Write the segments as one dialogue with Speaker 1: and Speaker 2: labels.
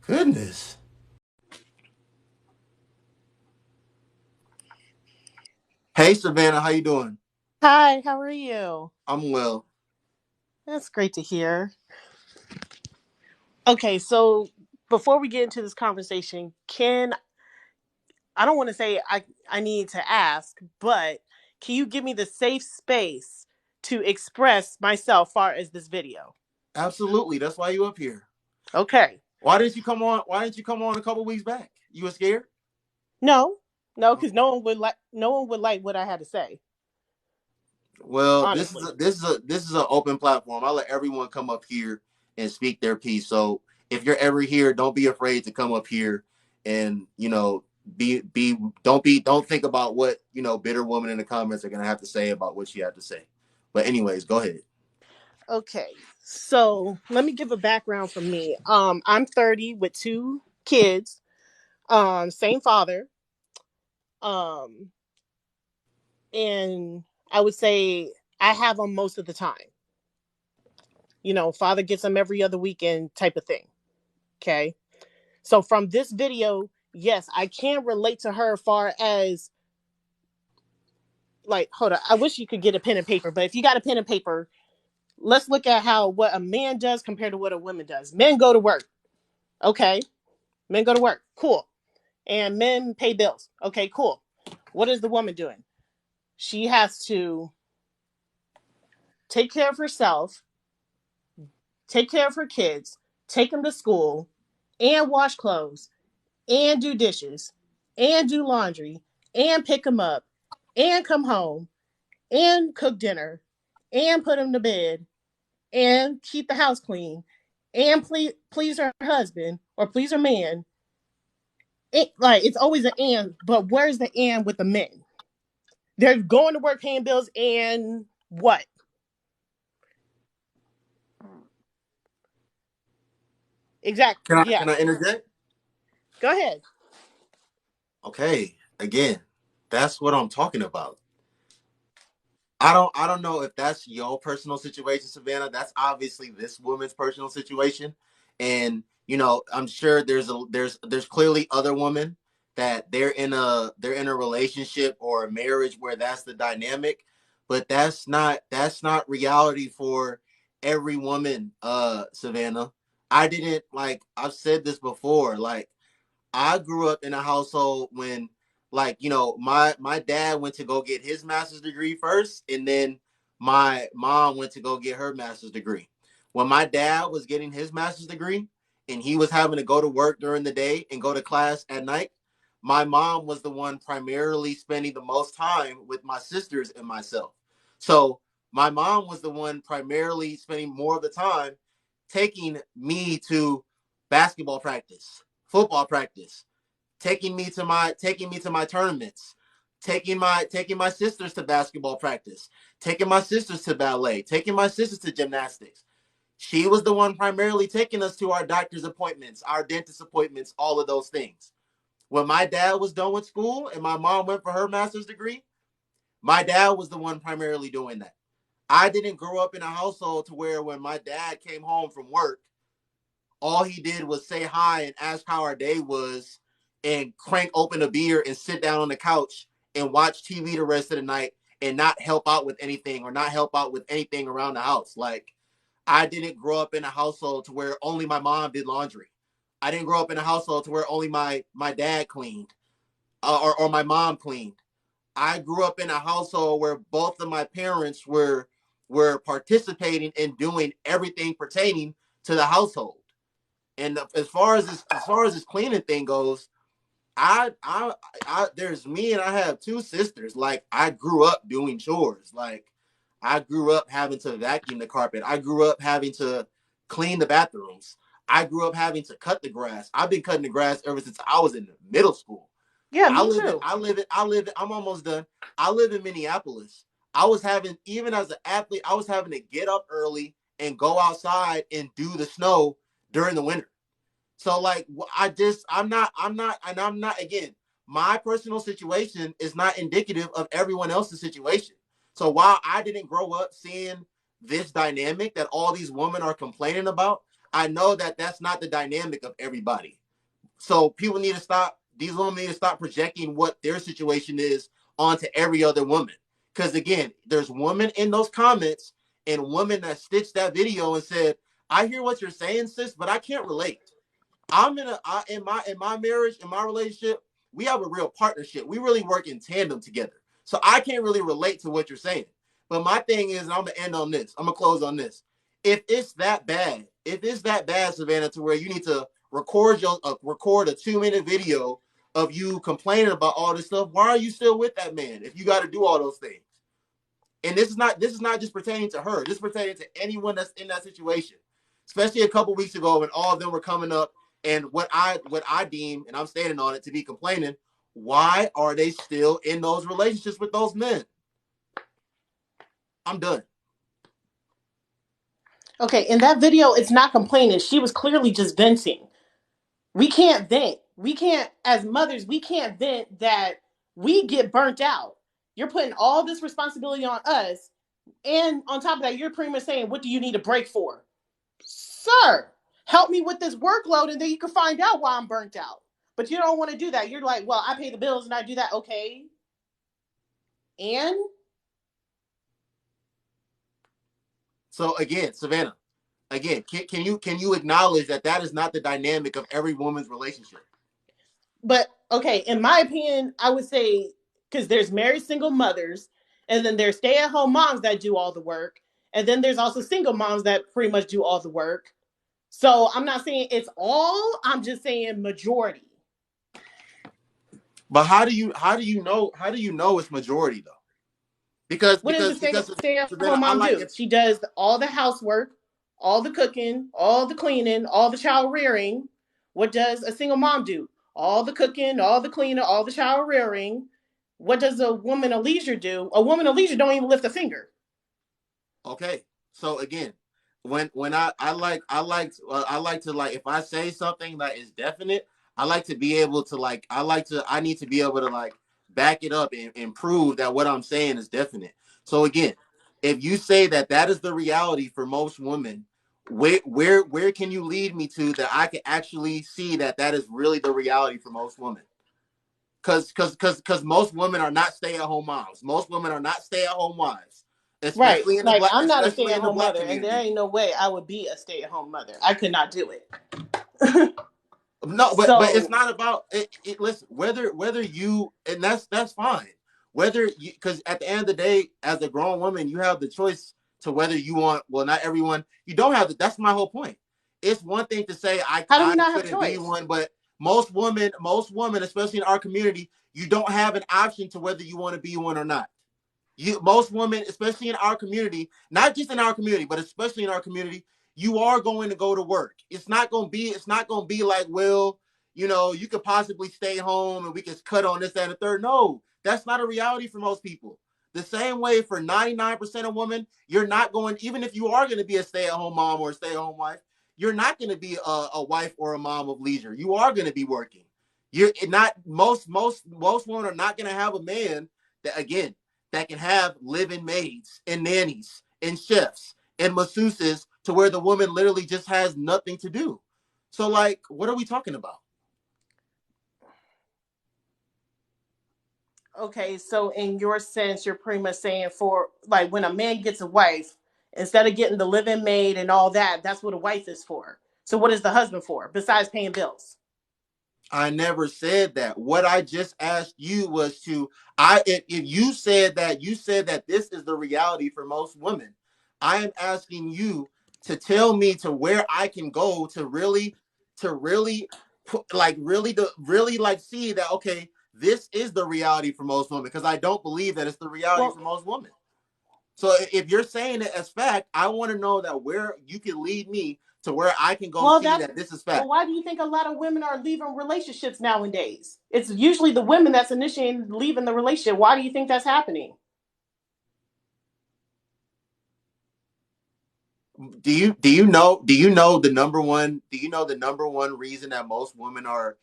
Speaker 1: Goodness. Hey Savannah, how you doing?
Speaker 2: Hi, how are you?
Speaker 1: I'm well.
Speaker 2: That's great to hear. Okay, so before we get into this conversation, I don't want to say I need to ask, but can you give me the safe space to express myself far as this video?
Speaker 1: Absolutely. That's why you up here.
Speaker 2: Okay.
Speaker 1: Why didn't you come on? Why didn't you come on a couple weeks back? You were scared?
Speaker 2: No. No, cuz
Speaker 1: Okay.
Speaker 2: no one would like what I had to say,
Speaker 1: Well,
Speaker 2: honestly.
Speaker 1: this is an open platform. I let everyone come up here and speak their piece. So if you're ever here, don't be afraid to come up here and be don't think about what bitter woman in the comments are gonna have to say about what she had to say. But anyways, go ahead.
Speaker 2: Okay. So, let me give a background from me. I'm 30 with two kids. Same father. Um and I would say I have them most of the time. Father gets them every other weekend type of thing. Okay. So from this video, yes, I can relate to her far as like, hold on. I wish you could get a pen and paper, but if you got a pen and paper, let's look at how what a man does compared to what a woman does. Men go to work. Okay. Men go to work. Cool. And men pay bills. Okay, cool. What is the woman doing? She has to take care of herself, take care of her kids, take them to school, and wash clothes, and do dishes, and do laundry, and pick them up, and come home, and cook dinner, and put them to bed, and keep the house clean, and please her husband or please her man. It's always an and, but where's the and with the men? They're going to work, paying bills, and what? Exactly.
Speaker 1: Can I
Speaker 2: Yes.
Speaker 1: interject?
Speaker 2: Go ahead.
Speaker 1: Okay, again, that's what I'm talking about. I don't know if that's your personal situation, Savannah. That's obviously this woman's personal situation. And I'm sure there's clearly other women that they're in a relationship or a marriage where that's the dynamic, but that's not reality for every woman, Savannah. I didn't like I've said this before, like I grew up in a household when, like, my dad went to go get his master's degree first, and then my mom went to go get her master's degree. When my dad was getting his master's degree and he was having to go to work during the day and go to class at night, my mom was the one primarily spending the most time with my sisters and myself. So my mom was the one primarily spending more of the time taking me to basketball practice, football practice, taking me to my tournaments, taking my sisters to basketball practice, taking my sisters to ballet, taking my sisters to gymnastics. She was the one primarily taking us to our doctor's appointments, our dentist appointments, all of those things. When my dad was done with school and my mom went for her master's degree, my dad was the one primarily doing that. I didn't grow up in a household to where when my dad came home from work, all he did was say hi and ask how our day was and crank open a beer and sit down on the couch and watch TV the rest of the night and not help out with anything or not help out with anything around the house. Like, I didn't grow up in a household to where only my mom did laundry. I didn't grow up in a household to where only my dad cleaned, or my mom cleaned. I grew up in a household where both of my parents were participating in doing everything pertaining to the household. And as far as this cleaning thing goes, I there's me and I have two sisters. Like, I grew up doing chores. Like, I grew up having to vacuum the carpet. I grew up having to clean the bathrooms. I grew up having to cut the grass. I've been cutting the grass ever since I was in middle school.
Speaker 2: Yeah,
Speaker 1: I
Speaker 2: me
Speaker 1: live in
Speaker 2: too.
Speaker 1: I live in I live in, I'm almost done. I live in Minneapolis. I was having Even as an athlete, I was having to get up early and go outside and do the snow during the winter. So, like, I'm not again. My personal situation is not indicative of everyone else's situation. So while I didn't grow up seeing this dynamic that all these women are complaining about, I know that that's not the dynamic of everybody. So people need to stop. These women need to stop projecting what their situation is onto every other woman. Because again, there's women in those comments and women that stitched that video and said, "I hear what you're saying, sis, but I can't relate. I'm in my marriage, in my relationship, we have a real partnership. We really work in tandem together. So I can't really relate to what you're saying. But my thing is, and I'm gonna end on this. I'm gonna close on this. If it's that bad, Savannah, to where you need to record a 2-minute video of you complaining about all this stuff, why are you still with that man if you got to do all those things? And this is not just pertaining to her. This is pertaining to anyone that's in that situation. Especially a couple weeks ago when all of them were coming up and what I deem, and I'm standing on it, to be complaining. Why are they still in those relationships with those men? I'm done.
Speaker 2: Okay, in that video, it's not complaining. She was clearly just venting. We can't vent. We can't, as mothers, we can't vent that we get burnt out. You're putting all this responsibility on us. And on top of that, you're pretty much saying, what do you need a break for? Sir, help me with this workload and then you can find out why I'm burnt out. But you don't want to do that. You're like, well, I pay the bills and I do that. Okay. And
Speaker 1: So again, Savannah, again, can you acknowledge that that is not the dynamic of every woman's relationship?
Speaker 2: but okay, in my opinion, I would say because there's married single mothers, and then there's stay-at-home moms that do all the work, and then there's also single moms that pretty much do all the work. So I'm not saying it's all. I'm just saying majority.
Speaker 1: But how do you know it's majority though? Because
Speaker 2: What does
Speaker 1: because
Speaker 2: a
Speaker 1: because
Speaker 2: stay-at-home
Speaker 1: Savannah, I
Speaker 2: mom
Speaker 1: like
Speaker 2: do?
Speaker 1: if
Speaker 2: She does all the housework, all the cooking, all the cleaning, all the child rearing. What does a single mom do? All the cooking, all the cleaning, all the child rearing. What does a woman of leisure do? A woman of leisure don't even lift a finger.
Speaker 1: okay. So again, when I like to, like, if I say something that is definite, I like to be able to, like, I need to be able to, like, back it up and prove that what I'm saying is definite. So again, if you say that that is the reality for most women, where can you lead me to that I can actually see that that is really the reality for most women? Because most women are not stay at home moms. Most women are not stay at home wives,
Speaker 2: Right.
Speaker 1: especially in the
Speaker 2: Like
Speaker 1: black
Speaker 2: I'm not a
Speaker 1: especially in the
Speaker 2: stay-at-home
Speaker 1: black
Speaker 2: mother, and there
Speaker 1: community.
Speaker 2: ain't no way I would be a stay-at-home mother. I could not do it.
Speaker 1: No, but it's
Speaker 2: So
Speaker 1: not about it. Listen, whether you, and that's fine. Whether you, because at the end of the day, as a grown woman, you have the choice to whether you want. Well, not everyone. You don't have. That's my whole point. It's one thing to say
Speaker 2: how do we
Speaker 1: I
Speaker 2: not have
Speaker 1: couldn't be
Speaker 2: choice?
Speaker 1: one, but most women, especially in our community, you don't have an option to whether you want to be one or not. Most women, especially in our community, not just in our community, but especially in our community, you are going to go to work. It's not going to be like, well, you could possibly stay home and we can cut on this, that, and the third. No, that's not a reality for most people. The same way for 99% of women, you're not going, even if you are going to be a stay-at-home mom or a stay-at-home wife, you're not going to be a wife or a mom of leisure. You are going to be working. You're not most women are not going to have a man that, again, that can have live-in maids and nannies and chefs and masseuses to where the woman literally just has nothing to do. So, like, what are we talking about?
Speaker 2: Okay, so in your sense, you're pretty much saying for like when a man gets a wife, instead of getting the living maid and all that, that's what a wife is for. So what is the husband for besides paying bills?
Speaker 1: I never said that. What I just asked you was to I if you said that this is the reality for most women. I am asking you to tell me to where I can go to really put, like, really like see that, okay, this is the reality for most women, because I don't believe that it's the reality
Speaker 2: Well,
Speaker 1: for most women. So if you're saying it as fact, I want to know that where you can lead me to where I can go
Speaker 2: well,
Speaker 1: see
Speaker 2: that's
Speaker 1: that this is
Speaker 2: well.
Speaker 1: fact.
Speaker 2: Why do you think a lot of women are leaving relationships nowadays? It's usually the women that's initiating leaving the relationship. Why do you think that's happening?
Speaker 1: Do you know the number one reason that most women are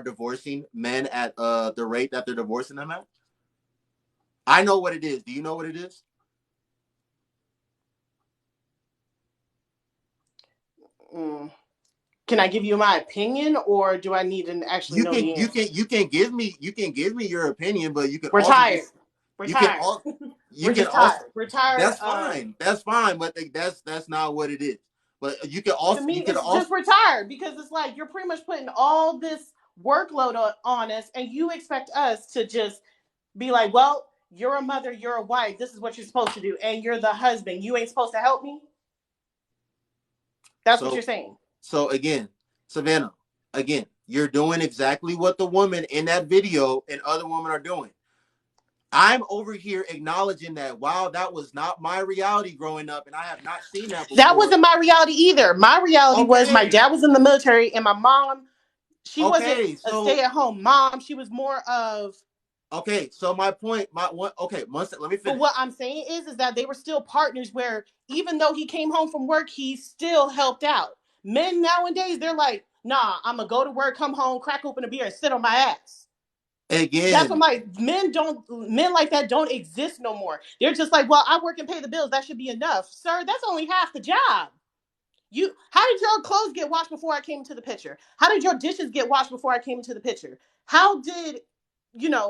Speaker 1: divorcing men at the rate that they're divorcing them at? I know what it is. Do you know what it is?
Speaker 2: Mm. Can I give you my opinion, or do I need to actually
Speaker 1: You
Speaker 2: know
Speaker 1: can
Speaker 2: the
Speaker 1: you
Speaker 2: answer?
Speaker 1: can you can give me your opinion, but you can
Speaker 2: We're
Speaker 1: also
Speaker 2: tired.
Speaker 1: just
Speaker 2: We're
Speaker 1: you can
Speaker 2: tired.
Speaker 1: all you
Speaker 2: We're
Speaker 1: can
Speaker 2: just
Speaker 1: also
Speaker 2: tired. We're tired
Speaker 1: that's
Speaker 2: of.
Speaker 1: fine. That's fine, but that's not what it is. But
Speaker 2: To me, it's just we're tired because it's like you're pretty much putting all this workload on us, and you expect us to just be like, well, you're a mother, you're a wife, this is what you're supposed to do, and you're the husband. You ain't supposed to help me. That's what you're
Speaker 1: so
Speaker 2: saying.
Speaker 1: so again, Savannah, again, you're doing exactly what the woman in that video and other women are doing. I'm over here acknowledging that wow, that was not my reality growing up, and I have not seen that
Speaker 2: That
Speaker 1: before.
Speaker 2: wasn't my reality either. My reality was my
Speaker 1: Okay,
Speaker 2: dad was in the military, and my mom, she wasn't
Speaker 1: okay,
Speaker 2: a
Speaker 1: so
Speaker 2: stay-at-home mom. She was more of.
Speaker 1: okay, so my point, my one, okay, let me
Speaker 2: But
Speaker 1: finish.
Speaker 2: what I'm saying is that they were still partners. Where even though he came home from work, he still helped out. Men nowadays, they're like, nah, I'm gonna go to work, come home, crack open a beer, and sit on my ass. That's what
Speaker 1: Again,
Speaker 2: my men like that don't exist no more. They're just like, well, I work and pay the bills. That should be enough, sir. That's only half the job. How did your clothes get washed before I came into the picture? How did your dishes get washed before I came into the picture? How did,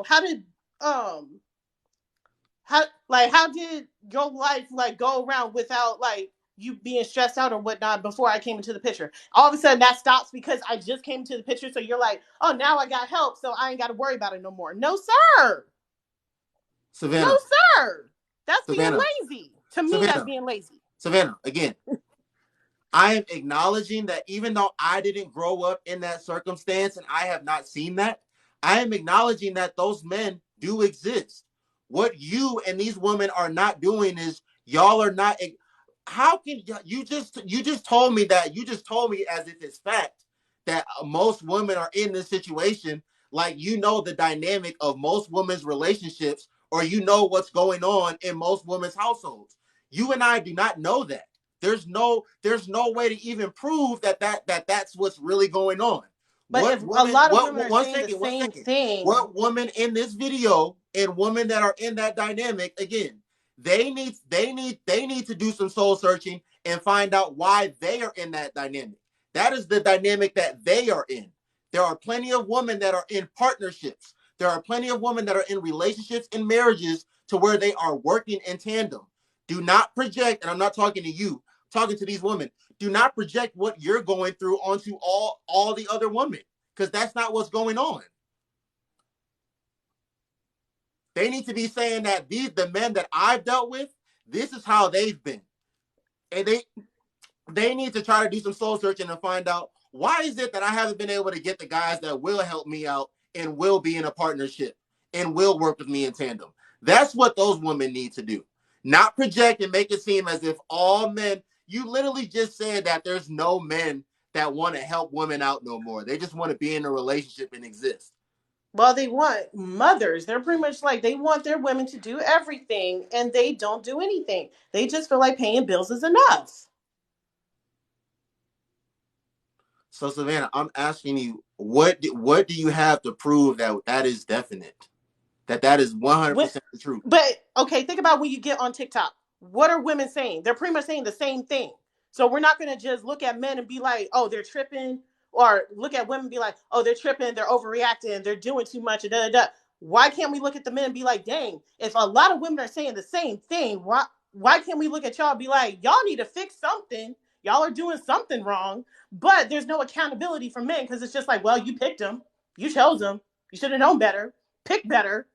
Speaker 2: how did, um, how did your life like go around without like you being stressed out or whatnot before I came into the picture? All of a sudden that stops because I just came into the picture. So you're like, oh, now I got help, so I ain't got to worry about it no more. No, sir. No,
Speaker 1: Savannah,
Speaker 2: sir. That's being
Speaker 1: Savannah,
Speaker 2: lazy. To me, that's
Speaker 1: Savannah,
Speaker 2: being lazy.
Speaker 1: Savannah. Again, I am acknowledging that even though I didn't grow up in that circumstance and I have not seen that, I am acknowledging that those men do exist. What you and these women are not doing is y'all are not. How can you just told me that you just told me as if it's fact that most women are in this situation, like you know the dynamic of most women's relationships or you know what's going on in most women's households. You and I do not know that. There's no way to even prove that's what's really going on.
Speaker 2: But
Speaker 1: What
Speaker 2: if a
Speaker 1: woman?
Speaker 2: lot of
Speaker 1: What
Speaker 2: women are
Speaker 1: one
Speaker 2: saying the
Speaker 1: second, one
Speaker 2: same
Speaker 1: second.
Speaker 2: thing,
Speaker 1: What woman in this video and women that are in that dynamic again? They need to do some soul searching and find out why they are in that dynamic. That is the dynamic that they are in. There are plenty of women that are in partnerships. There are plenty of women that are in relationships and marriages to where they are working in tandem. Do not project, and I'm not talking to you, I'm talking to these women. Do not project what you're going through onto all the other women, because that's not what's going on. They need to be saying that the men that I've dealt with, this is how they've been. And they need to try to do some soul searching and find out why is it that I haven't been able to get the guys that will help me out and will be in a partnership and will work with me in tandem. That's what those women need to do. Not project and make it seem as if all men, you literally just said that there's no men that want to help women out no more. They just want to be in a relationship and exist.
Speaker 2: well, they want mothers. They're pretty much like they want their women to do everything and they don't do anything. They just feel like paying bills is enough.
Speaker 1: So Savannah, I'm asking you, what do you have to prove that that is definite? That is
Speaker 2: When,
Speaker 1: 100% the truth.
Speaker 2: but okay, think about when you get on TikTok. What are women saying? They're pretty much saying the same thing. So we're not going to just look at men and be like, oh, they're tripping, or look at women and be like, oh, they're tripping, they're overreacting, they're doing too much, and da da da. Why can't we look at the men and be like, dang, if a lot of women are saying the same thing, why can't we look at y'all and be like, y'all need to fix something? Y'all are doing something wrong, but there's no accountability for men because it's just like, well, you picked them, you chose them, you should have known better, pick better.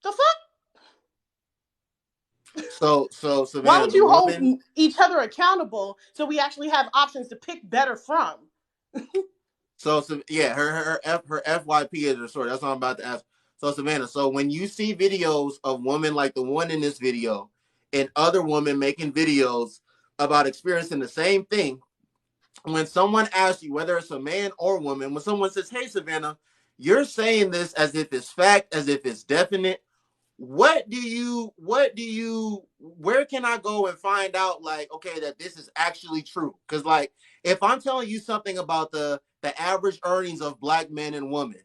Speaker 2: The fuck?
Speaker 1: So
Speaker 2: Why
Speaker 1: Savannah,
Speaker 2: don't
Speaker 1: the
Speaker 2: you hold
Speaker 1: woman.
Speaker 2: each other accountable so we actually have options to pick better from?
Speaker 1: So yeah, her FYP is her story. That's what I'm about to ask. So Savannah, so when you see videos of women like the one in this video and other women making videos about experiencing the same thing, when someone asks you, whether it's a man or woman, when someone says, "Hey Savannah, you're saying this as if it's fact, as if it's definite. Where can I go and find out like okay that this is actually true?" Because like if I'm telling you something about the average earnings of black men and women,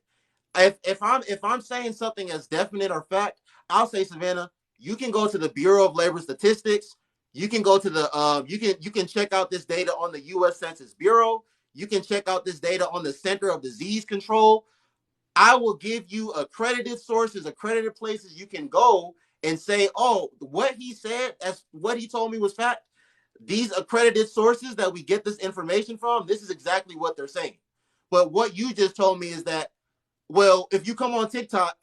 Speaker 1: if I'm saying something as definite or fact, I'll say, Savannah, you can go to the Bureau of Labor Statistics. You can go to the you can check out this data on the U.S. Census Bureau. You can check out this data on the Center of Disease Control. I will give you accredited sources, accredited places you can go and say, oh, what he said, as what he told me was fact. These accredited sources that we get this information from, this is exactly what they're saying. But what you just told me is that, well, if you come on TikTok,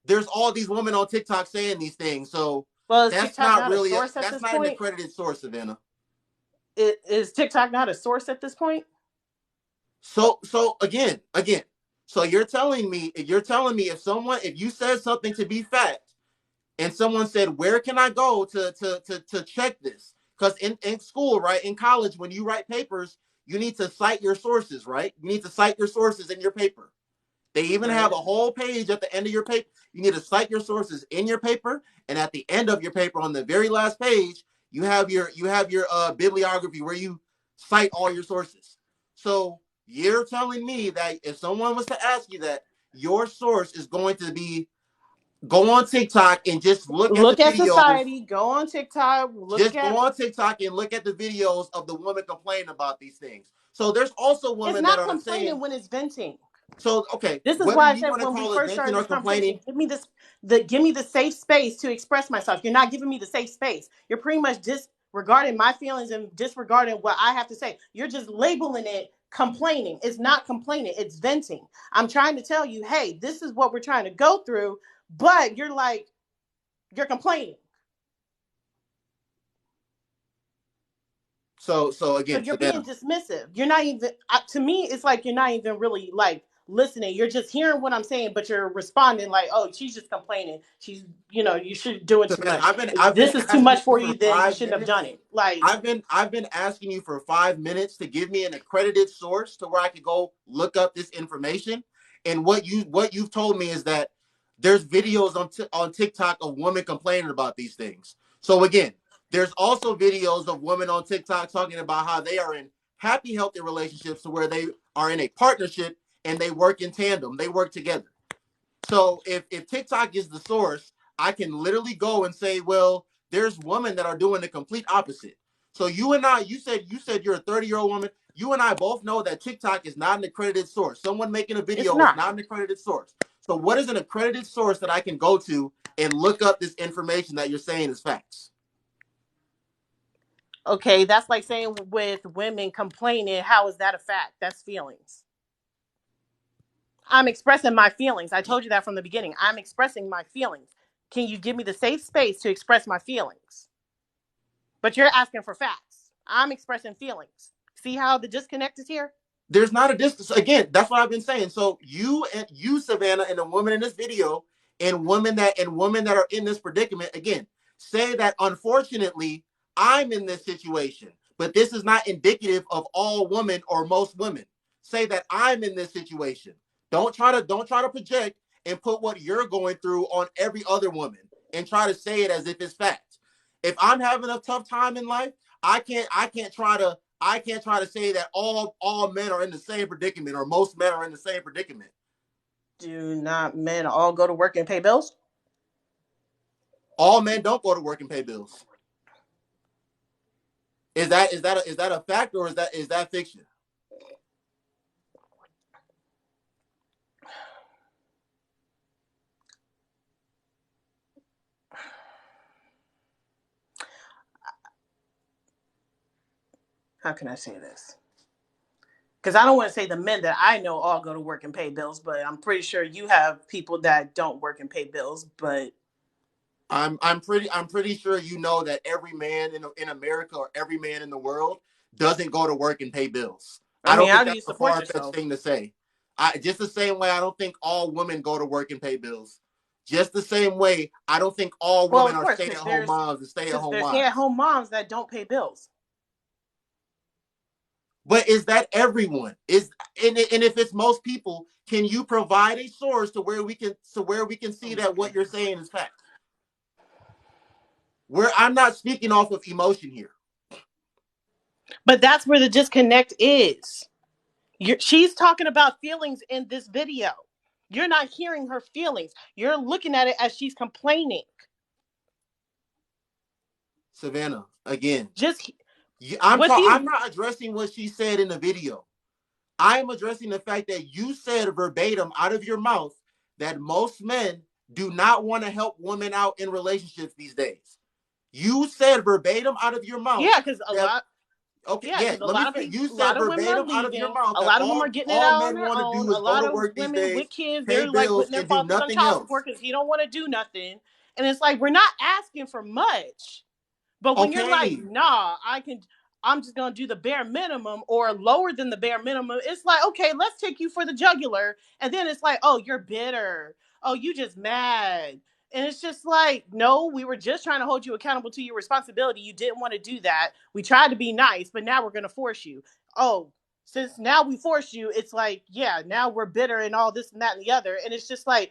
Speaker 1: there's all these women on TikTok saying these things. So
Speaker 2: Well, is
Speaker 1: that's
Speaker 2: TikTok
Speaker 1: not
Speaker 2: not a
Speaker 1: really
Speaker 2: source at
Speaker 1: that's
Speaker 2: this
Speaker 1: not an
Speaker 2: point?
Speaker 1: accredited source, Savannah.
Speaker 2: Is TikTok not a source at this point?
Speaker 1: So again, so you're telling me if you said something to be fact and someone said, where can I go to check this? Because in school, right, in college, when you write papers, you need to cite your sources, right? You need to cite your sources in your paper. They even have
Speaker 2: Right.
Speaker 1: a whole page at the end of your paper. You need to cite your sources in your paper, and at the end of your paper, on the very last page, you have your bibliography where you cite all your sources. So you're telling me that if someone was to ask you that, your source is going to be go on TikTok and just look at the
Speaker 2: Look at
Speaker 1: videos.
Speaker 2: society. Go on TikTok. Look
Speaker 1: Just go
Speaker 2: at.
Speaker 1: on TikTok and look at the videos of the women complaining about these things. So there's also
Speaker 2: It's
Speaker 1: women that
Speaker 2: not
Speaker 1: are
Speaker 2: complaining
Speaker 1: saying,
Speaker 2: when it's venting.
Speaker 1: so okay,
Speaker 2: This is
Speaker 1: whether
Speaker 2: why I
Speaker 1: you
Speaker 2: said
Speaker 1: want to
Speaker 2: when we
Speaker 1: call it
Speaker 2: first
Speaker 1: venting
Speaker 2: started
Speaker 1: or
Speaker 2: this conversation,
Speaker 1: complaining,
Speaker 2: give me the safe space to express myself. You're not giving me the safe space. You're pretty much disregarding my feelings and disregarding what I have to say. You're just labeling it complaining. It's not complaining, it's venting. I'm trying to tell you, hey, this is what we're trying to go through, but you're like, you're complaining.
Speaker 1: so
Speaker 2: So
Speaker 1: again,
Speaker 2: you're being
Speaker 1: Savannah,
Speaker 2: dismissive. You're not even, to me, it's like you're not even really like listening. You're just hearing what I'm saying, but you're responding like, oh, she's just complaining. She's, you should doing too
Speaker 1: Savannah,
Speaker 2: much.
Speaker 1: I've been
Speaker 2: This is too
Speaker 1: asking
Speaker 2: much
Speaker 1: you
Speaker 2: for
Speaker 1: for
Speaker 2: you, then you
Speaker 1: five
Speaker 2: shouldn't have
Speaker 1: minutes.
Speaker 2: done it. Like,
Speaker 1: I've been asking you for 5 minutes to give me an accredited source to where I could go look up this information. And what you've told me is that there's videos on TikTok of women complaining about these things. So again, there's also videos of women on TikTok talking about how they are in happy, healthy relationships to where they are in a partnership and they work in tandem, they work together. So if TikTok is the source, I can literally go and say, well, there's women that are doing the complete opposite. So you and I, you said you're a 30-year-old woman. You and I both know that TikTok is not an accredited source. Someone making a
Speaker 2: it's
Speaker 1: video is
Speaker 2: not.
Speaker 1: not an accredited source. So what is an accredited source that I can go to and look up this information that you're saying is facts?
Speaker 2: Okay, that's like saying with women complaining, how is that a fact? That's feelings. I'm expressing my feelings. I told you that from the beginning. I'm expressing my feelings. Can you give me the safe space to express my feelings? But you're asking for facts. I'm expressing feelings. See how the disconnect is here?
Speaker 1: There's not a distance. Again, that's what I've been saying. So you Savannah, and the woman in this video, and women that are in this predicament, again, say that unfortunately I'm in this situation, but this is not indicative of all women or most women. Say that I'm in this situation. Don't try to project and put what you're going through on every other woman and try to say it as if it's fact. If I'm having a tough time in life, I can't try to say that all men are in the same predicament or most men are in the same predicament.
Speaker 2: Do not men all go to work and pay bills?
Speaker 1: All men don't go to work and pay bills. Is that a fact, or is that fiction?
Speaker 2: How can I say this? Because I don't want to say the men that I know all go to work and pay bills, but I'm pretty sure you have people that don't work and pay bills. But
Speaker 1: I'm pretty sure you know that every man in America or every man in the world doesn't go to work and pay bills.
Speaker 2: I
Speaker 1: I
Speaker 2: mean,
Speaker 1: don't
Speaker 2: how
Speaker 1: think
Speaker 2: do you
Speaker 1: that's a
Speaker 2: support
Speaker 1: far fetched
Speaker 2: yourself?
Speaker 1: thing to say. Just the same way I don't think all women go to work and pay bills. Just the same way I don't think all
Speaker 2: Well,
Speaker 1: women
Speaker 2: of
Speaker 1: are
Speaker 2: course,
Speaker 1: stay at home moms and stay at
Speaker 2: because
Speaker 1: home
Speaker 2: there's
Speaker 1: wives.
Speaker 2: stay-at-home moms that don't pay bills.
Speaker 1: But is that everyone? And if it's most people, can you provide a source to where we can
Speaker 2: Oh
Speaker 1: see
Speaker 2: my
Speaker 1: that what you're
Speaker 2: goodness.
Speaker 1: saying is fact? Where I'm not speaking off of emotion here.
Speaker 2: But that's where the disconnect is. She's talking about feelings in this video. You're not hearing her feelings. You're looking at it as she's complaining.
Speaker 1: Savannah, Again,
Speaker 2: Just
Speaker 1: I'm
Speaker 2: what she's
Speaker 1: I'm not addressing what she said in the video. I am addressing the fact that you said verbatim out of your mouth that most men do not want to help women out in relationships these days. You said verbatim out of your mouth
Speaker 2: yeah, because a
Speaker 1: that
Speaker 2: lot.
Speaker 1: okay,
Speaker 2: Yeah,
Speaker 1: yeah,
Speaker 2: because a
Speaker 1: let me
Speaker 2: lot of
Speaker 1: finish.
Speaker 2: people,
Speaker 1: You
Speaker 2: a
Speaker 1: said
Speaker 2: lot of women are
Speaker 1: verbatim out of your
Speaker 2: leaving.
Speaker 1: mouth
Speaker 2: A
Speaker 1: that
Speaker 2: lot of them are getting it
Speaker 1: all
Speaker 2: out on
Speaker 1: men
Speaker 2: their
Speaker 1: want to
Speaker 2: own.
Speaker 1: do
Speaker 2: A
Speaker 1: is go
Speaker 2: lot
Speaker 1: to
Speaker 2: of
Speaker 1: work these
Speaker 2: women with
Speaker 1: days,
Speaker 2: kids,
Speaker 1: pay
Speaker 2: they're like
Speaker 1: bills,
Speaker 2: putting their
Speaker 1: and do
Speaker 2: fathers on
Speaker 1: nothing
Speaker 2: child
Speaker 1: else.
Speaker 2: support because he don't want to do nothing. And it's like we're not asking for much. But when you're like,
Speaker 1: Okay.
Speaker 2: nah, I'm just gonna do the bare minimum or lower than the bare minimum, it's like, okay, let's take you for the jugular. And then it's like, oh, you're bitter. Oh, you just mad. And it's just like, no, we were just trying to hold you accountable to your responsibility. You didn't want to do that. We tried to be nice, but now we're gonna force you. Oh, since now we forced you, it's like, yeah, now we're bitter and all this and that and the other. And it's just like,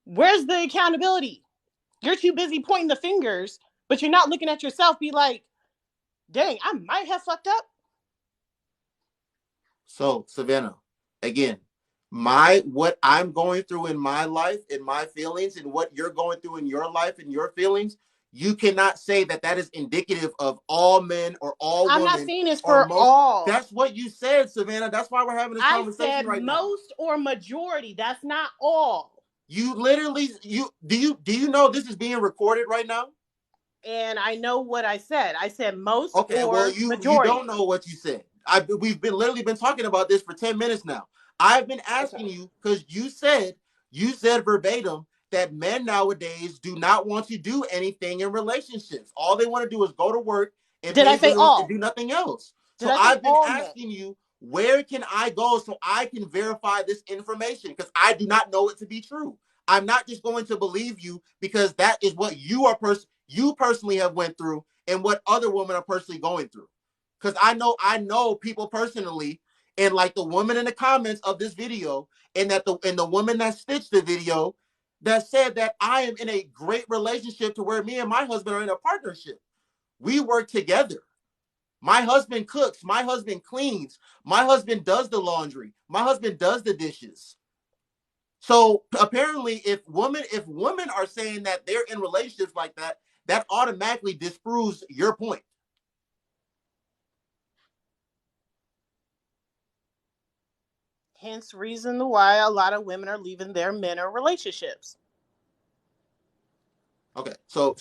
Speaker 2: where's the accountability? You're too busy pointing the fingers, but you're not looking at yourself. Be like, dang, I might have fucked up.
Speaker 1: So, Savannah, again, my what I'm going through in my life, in my feelings, and what you're going through in your life and your feelings, you cannot say that that is indicative of all men or all
Speaker 2: I'm not
Speaker 1: women
Speaker 2: saying this
Speaker 1: or
Speaker 2: for
Speaker 1: most.
Speaker 2: all.
Speaker 1: That's what you said, Savannah. That's why we're having this
Speaker 2: I
Speaker 1: conversation
Speaker 2: said
Speaker 1: right now.
Speaker 2: most or majority. That's not all.
Speaker 1: You literally, you know this is being recorded right now?
Speaker 2: And I know what I said. I said most
Speaker 1: Okay, well,
Speaker 2: or
Speaker 1: you don't
Speaker 2: majority.
Speaker 1: know what you said. We've been literally been talking about this for 10 minutes now. I've been asking
Speaker 2: Okay.
Speaker 1: you because you said verbatim that men nowadays do not want to do anything in relationships. All they want to do is go to work and
Speaker 2: Did I
Speaker 1: pay
Speaker 2: say
Speaker 1: bills and
Speaker 2: all?
Speaker 1: do nothing else.
Speaker 2: Did
Speaker 1: So
Speaker 2: I say
Speaker 1: I've been
Speaker 2: all men?
Speaker 1: asking you, where can I go so I can verify this information? Because I do not know it to be true. I'm not just going to believe you because that is what you personally have went through and what other women are personally going through. Because I know people personally, and like the woman in the comments of this video, and the woman that stitched the video that said that I am in a great relationship to where me and my husband are in a partnership. We work together. My husband cooks, my husband cleans, my husband does the laundry, my husband does the dishes. So apparently, if women are saying that they're in relationships like that, that automatically disproves your point.
Speaker 2: Hence, reason why a lot of women are leaving their men or relationships.
Speaker 1: Okay, so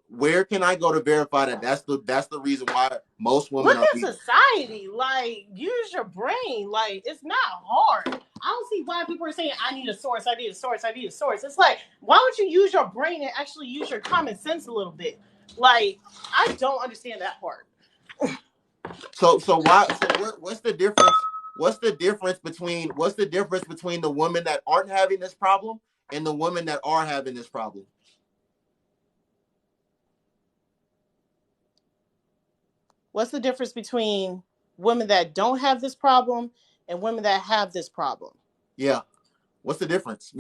Speaker 1: where can I go to verify that that's the reason why most women
Speaker 2: Look
Speaker 1: are
Speaker 2: at
Speaker 1: leaving?
Speaker 2: society. Like, use your brain. Like, it's not hard. I don't see why people are saying, I need a source, I need a source, I need a source. It's like, why don't you use your brain and actually use your common sense a little bit? Like, I don't understand that part.
Speaker 1: What's the difference? What's the difference between the women that aren't having this problem and the women that are having this problem?
Speaker 2: What's the difference between women that don't have this problem and women that have this problem?
Speaker 1: Yeah. What's the difference?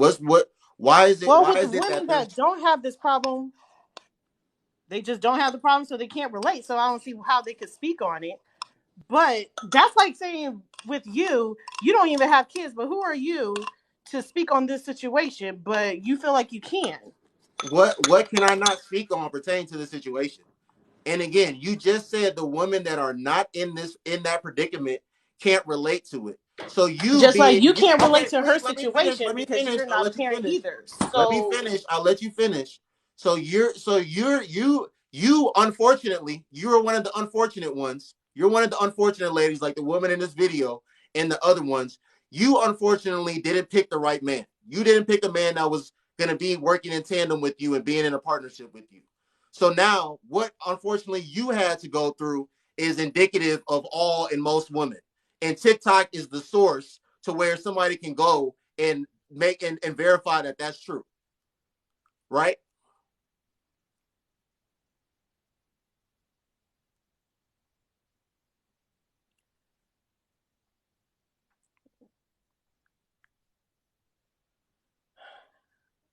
Speaker 1: Why is it
Speaker 2: Well,
Speaker 1: why
Speaker 2: with the
Speaker 1: is it that
Speaker 2: women
Speaker 1: there's
Speaker 2: that don't have this problem, they just don't have the problem, so they can't relate. So I don't see how they could speak on it. But that's like saying with you, you don't even have kids, but who are you to speak on this situation? But you feel like you can.
Speaker 1: what can I not speak on pertaining to the situation? And again, you just said the women that are not in that predicament can't relate to it. So you
Speaker 2: Just like
Speaker 1: being
Speaker 2: you
Speaker 1: you
Speaker 2: can't relate
Speaker 1: okay,
Speaker 2: to her
Speaker 1: please let me finish.
Speaker 2: situation
Speaker 1: Let me
Speaker 2: because
Speaker 1: finish.
Speaker 2: you're
Speaker 1: I'll
Speaker 2: not a
Speaker 1: let you
Speaker 2: parent
Speaker 1: finish.
Speaker 2: either.
Speaker 1: Let me
Speaker 2: So
Speaker 1: finish. I'll let you finish. So you unfortunately, you are one of the unfortunate ones. You're one of the unfortunate ladies, like the woman in this video and the other ones. You unfortunately didn't pick the right man. You didn't pick a man that was gonna be working in tandem with you and being in a partnership with you. So now, what unfortunately you had to go through is indicative of all and most women. And TikTok is the source to where somebody can go and make and verify that that's true, right?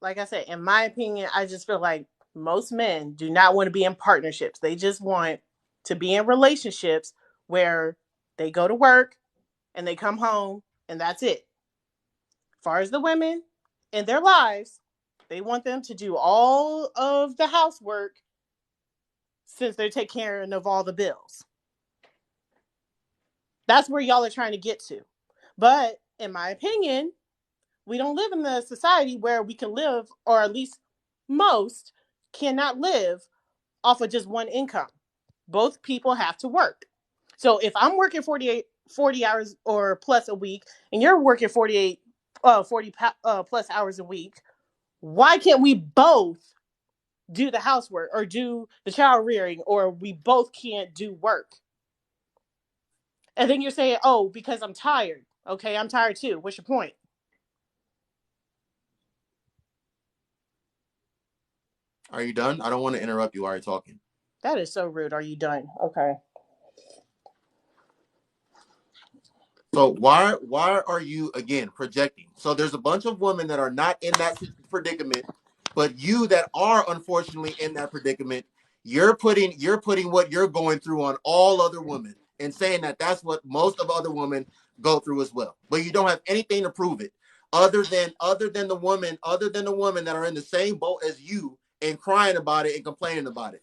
Speaker 2: like I said, in my opinion, I just feel like most men do not want to be in partnerships. They just want to be in relationships where they go to work and they come home and that's it. As far as the women in their lives, they want them to do all of the housework since they're taking care of all the bills. That's where y'all are trying to get to. But in my opinion, we don't live in a society where we can live, or at least most cannot live off of just one income. Both people have to work. So if I'm working 40 hours or plus a week, and you're working 40 plus hours a week, why can't we both do the housework or do the child rearing, or we both can't do work? And then you're saying, oh, because I'm tired. Okay, I'm tired too. What's your point?
Speaker 1: Are you done? I don't want to interrupt you while you're talking.
Speaker 2: That is so rude. Are you done? Okay.
Speaker 1: So why are you again projecting? So there's a bunch of women that are not in that predicament, but you that are unfortunately in that predicament, you're putting what you're going through on all other women and saying that that's what most of other women go through as well. But you don't have anything to prove it other than the women that are in the same boat as you and crying about it and complaining about it.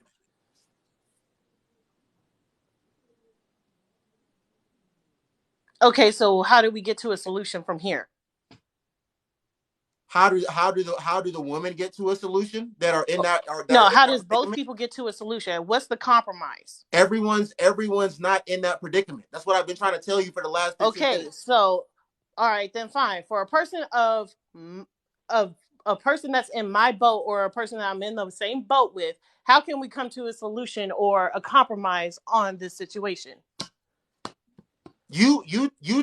Speaker 2: Okay, so how do we get to a solution from here?
Speaker 1: How do the women get to a solution that are in
Speaker 2: No, how
Speaker 1: that
Speaker 2: does both
Speaker 1: predicament?
Speaker 2: people get to a solution? What's the compromise?
Speaker 1: Everyone's not in that predicament. That's what I've been trying to tell you for the last 15
Speaker 2: Okay,
Speaker 1: minutes.
Speaker 2: so all right, then fine. For a person of a person that's in my boat, or a person that I'm in the same boat with, how can we come to a solution or a compromise on this situation?
Speaker 1: You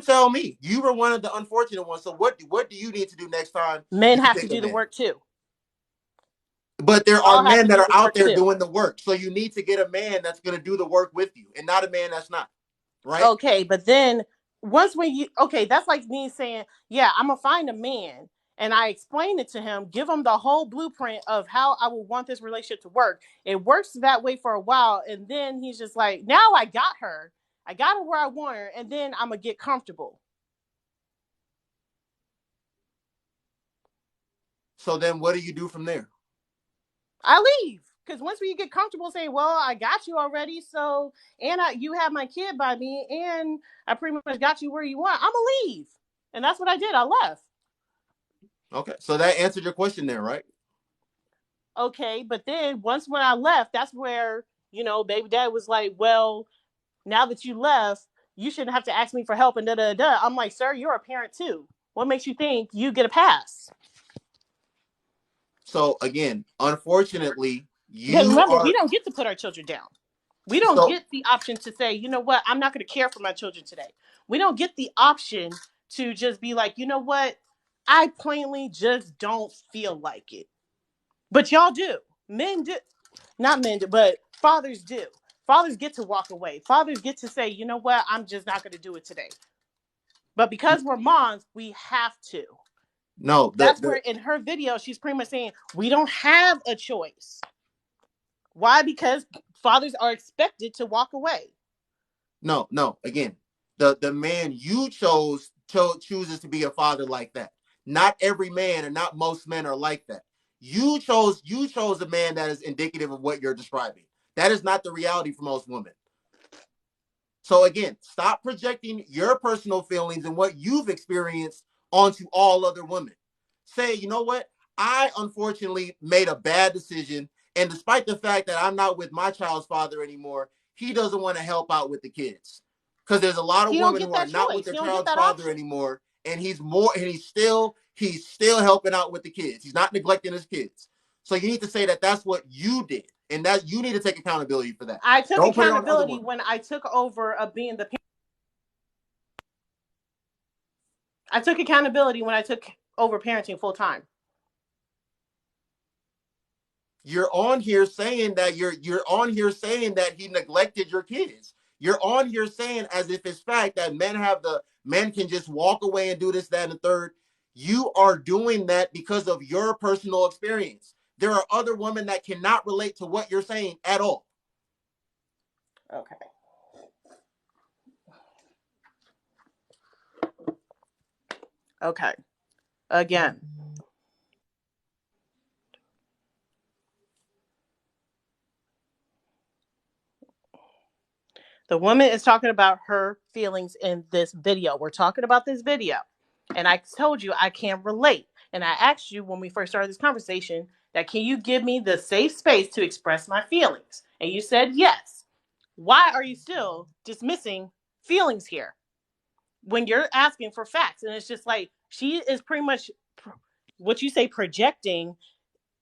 Speaker 1: tell me. You were one of the unfortunate ones. So what do you need to do next time
Speaker 2: Men
Speaker 1: you
Speaker 2: have to
Speaker 1: pick a
Speaker 2: do the
Speaker 1: man?
Speaker 2: work too.
Speaker 1: But there are
Speaker 2: Y'all have
Speaker 1: men
Speaker 2: to
Speaker 1: that
Speaker 2: do
Speaker 1: are
Speaker 2: the
Speaker 1: out
Speaker 2: work
Speaker 1: there
Speaker 2: too.
Speaker 1: doing the work. So you need to get a man that's going to do the work with you and not a man that's not. Right?
Speaker 2: Okay, but then once when you okay, that's like me saying, yeah, I'm gonna find a man, and I explain it to him, give him the whole blueprint of how I would want this relationship to work. It works that way for a while, and then he's just like, now I got her where I want her, and then I'm gonna get comfortable.
Speaker 1: So then what do you do from there?
Speaker 2: I leave. Because once we get comfortable saying, well, I got you already, so you have my kid by me, and I pretty much got you where you want, I'm gonna leave. And that's what I did. I left.
Speaker 1: Okay. So that answered your question there, right?
Speaker 2: Okay, but then once when I left, that's where, baby dad was like, well, now that you left, you shouldn't have to ask me for help and da da da. I'm like, sir, you're a parent too. What makes you think you get a pass?
Speaker 1: So again, unfortunately,
Speaker 2: Because
Speaker 1: you
Speaker 2: remember, we
Speaker 1: are
Speaker 2: don't get to put our children down. We don't
Speaker 1: so
Speaker 2: get the option to say, you know what, I'm not going to care for my children today. We don't get the option to just be like, you know what, I plainly just don't feel like it. But y'all do. Men do. Not men do, but fathers do. Fathers get to walk away. Fathers get to say, you know what, I'm just not going to do it today. But because we're moms, we have to.
Speaker 1: no
Speaker 2: That's
Speaker 1: the
Speaker 2: where in her video, she's pretty much saying, we don't have a choice. Why? Because fathers are expected to walk away.
Speaker 1: no again, the man you chooses to be a father like that. Not every man and not most men are like that. You chose a man that is indicative of what you're describing. That is not the reality for most women. So again, stop projecting your personal feelings and what you've experienced onto all other women. Say, you know what? I unfortunately made a bad decision. And despite the fact that I'm not with my child's father anymore, he doesn't want to help out with the kids. Because there's a lot of
Speaker 2: He don't
Speaker 1: women
Speaker 2: get
Speaker 1: who are
Speaker 2: that
Speaker 1: not with
Speaker 2: choice.
Speaker 1: their
Speaker 2: He don't get
Speaker 1: child's
Speaker 2: that
Speaker 1: father
Speaker 2: option.
Speaker 1: anymore. And he's still helping out with the kids. He's not neglecting his kids. So you need to say that that's what you did. And that you need to take accountability for that.
Speaker 2: I took
Speaker 1: Don't put it on other
Speaker 2: accountability
Speaker 1: women.
Speaker 2: when I took over of being the. I took accountability when I took over parenting full time.
Speaker 1: You're on here saying that you're on here saying that he neglected your kids. You're on here saying as if it's fact that men can just walk away and do this, that, and the third. You are doing that because of your personal experience. There are other women that cannot relate to what you're saying at all.
Speaker 2: Okay. Okay. Again, The woman is talking about her feelings in this video. We're talking about this video. And I told you I can't relate. And I asked you when we first started this conversation that can you give me the safe space to express my feelings? And you said yes. Why are you still dismissing feelings here when you're asking for facts? And it's just like she is pretty much what you say projecting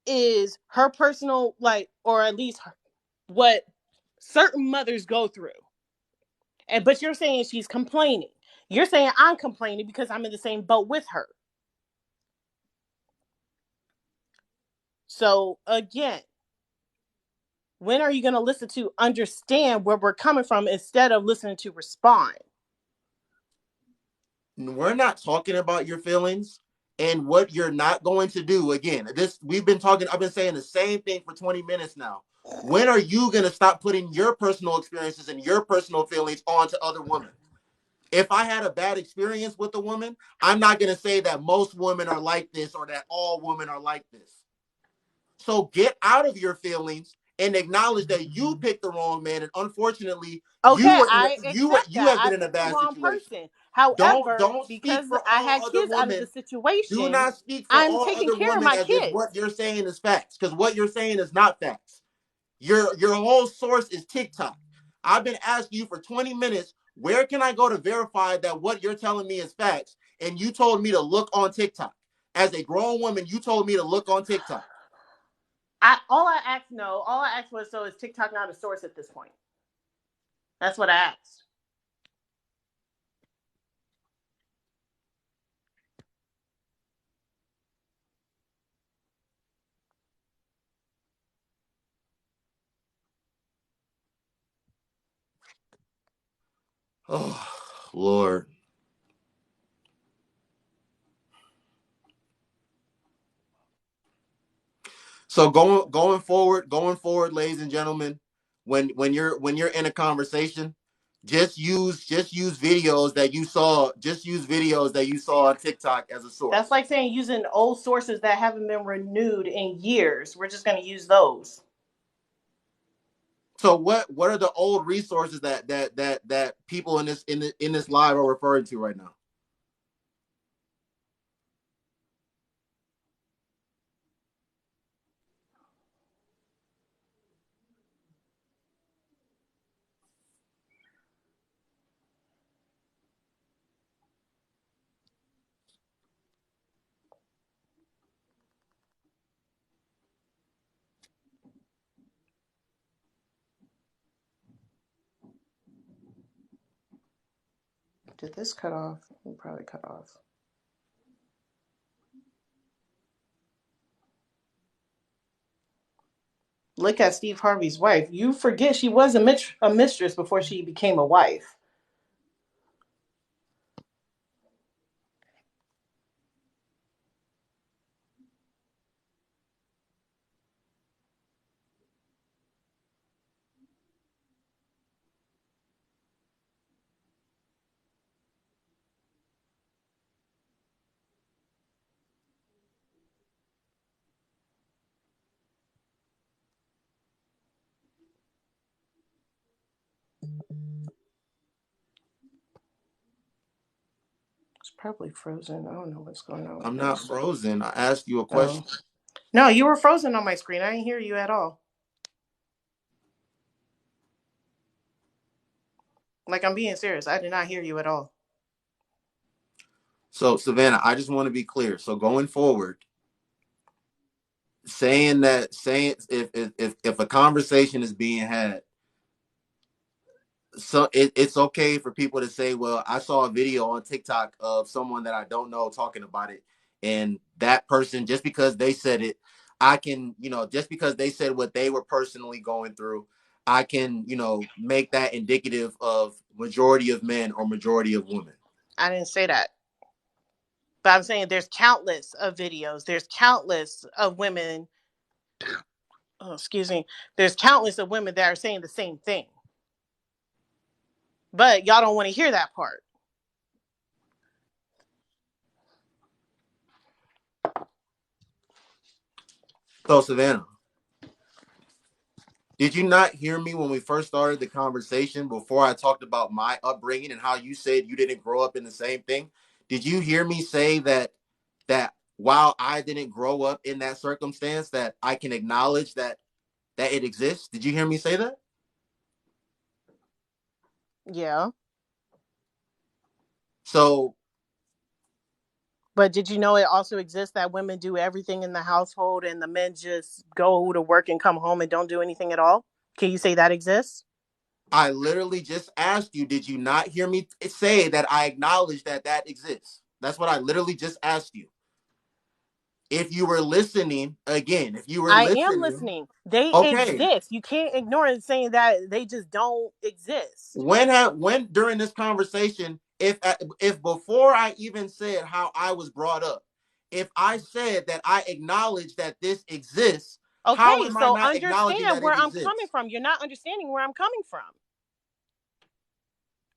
Speaker 2: is her personal, like, or at least what certain mothers go through. And but you're saying she's complaining. You're saying I'm complaining because I'm in the same boat with her. So again, when are you going to listen to understand where we're coming from instead of listening to respond?
Speaker 1: We're not talking about your feelings and what you're not going to do. Again, this we've been talking, I've been saying the same thing for 20 minutes now. When are you going to stop putting your personal experiences and your personal feelings onto other women? If I had a bad experience with a woman, I'm not going to say that most women are like this or that all women are like this. So get out of your feelings and acknowledge that you picked the wrong man, and unfortunately,
Speaker 2: Okay, I accept
Speaker 1: you
Speaker 2: that.
Speaker 1: have
Speaker 2: I
Speaker 1: been in a
Speaker 2: picked the
Speaker 1: bad
Speaker 2: wrong
Speaker 1: situation.
Speaker 2: person.
Speaker 1: Don't
Speaker 2: However,
Speaker 1: don't speak
Speaker 2: because
Speaker 1: for
Speaker 2: I
Speaker 1: all
Speaker 2: had
Speaker 1: other
Speaker 2: kids out of the
Speaker 1: women. Do
Speaker 2: situation,
Speaker 1: not speak for
Speaker 2: I'm
Speaker 1: all
Speaker 2: taking
Speaker 1: other
Speaker 2: care of
Speaker 1: women
Speaker 2: my
Speaker 1: as if
Speaker 2: kids.
Speaker 1: what you're saying is facts, because what you're saying is not facts. Your whole source is TikTok. I've been asking you for 20 minutes, where can I go to verify that what you're telling me is facts? And you told me to look on TikTok. As a grown woman, you told me to look on TikTok.
Speaker 2: All I asked was, so is TikTok not a source at this point? That's what I asked.
Speaker 1: Oh, Lord. So going forward, ladies and gentlemen, when you're in a conversation, just use videos that you saw, just use videos that you saw on TikTok as a
Speaker 2: That's
Speaker 1: source.
Speaker 2: like saying using old sources that haven't been renewed in years. We're just going to use those.
Speaker 1: So what are the old resources that people in this live are referring to right now?
Speaker 2: Did this cut off? It probably cut off. Look at Steve Harvey's wife. You forget she was a mistress before she became a wife. It's probably frozen. I don't know what's going on with
Speaker 1: I'm not
Speaker 2: this.
Speaker 1: frozen. I asked you a
Speaker 2: Oh.
Speaker 1: question.
Speaker 2: No, you were frozen on my screen. I didn't hear you at all. Like, I'm being serious. I did not hear you at all.
Speaker 1: So Savannah, I just want to be clear. So going forward, saying if a conversation is being had, so it's okay for people to say, well, I saw a video on TikTok of someone that I don't know talking about it, and that person, just because they said it, I can, just because they said what they were personally going through, I can, make that indicative of majority of men or majority of women.
Speaker 2: I didn't say that. But I'm saying there's countless of videos. There's countless of women. Oh, excuse me. There's countless of women that are saying the same thing. But y'all don't want to hear that part.
Speaker 1: So Savannah, Did you not hear me when we first started the conversation before I talked about my upbringing and how you said you didn't grow up in the same thing? Did you hear me say that while I didn't grow up in that circumstance, that I can acknowledge that it exists? Did you hear me say that?
Speaker 2: Yeah.
Speaker 1: So
Speaker 2: But did you know it also exists that women do everything in the household and the men just go to work and come home and don't do anything at all? Can you say that exists?
Speaker 1: I literally just asked you, did you not hear me say that I acknowledge that that exists? That's what I literally just asked you. If you were listening, again, if you were
Speaker 2: I am
Speaker 1: listening,
Speaker 2: listening. They
Speaker 1: okay.
Speaker 2: exist. You can't ignore it saying that they just don't exist.
Speaker 1: When during this conversation, if before I even said how I was brought up, if I said that I acknowledge that this exists, how
Speaker 2: Okay,
Speaker 1: am I
Speaker 2: so
Speaker 1: not acknowledging
Speaker 2: understand
Speaker 1: that
Speaker 2: where
Speaker 1: it
Speaker 2: I'm coming
Speaker 1: exists?
Speaker 2: from. You're not understanding where I'm coming from.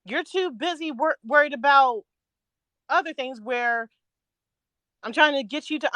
Speaker 2: You're too busy worried about other things where I'm trying to get you to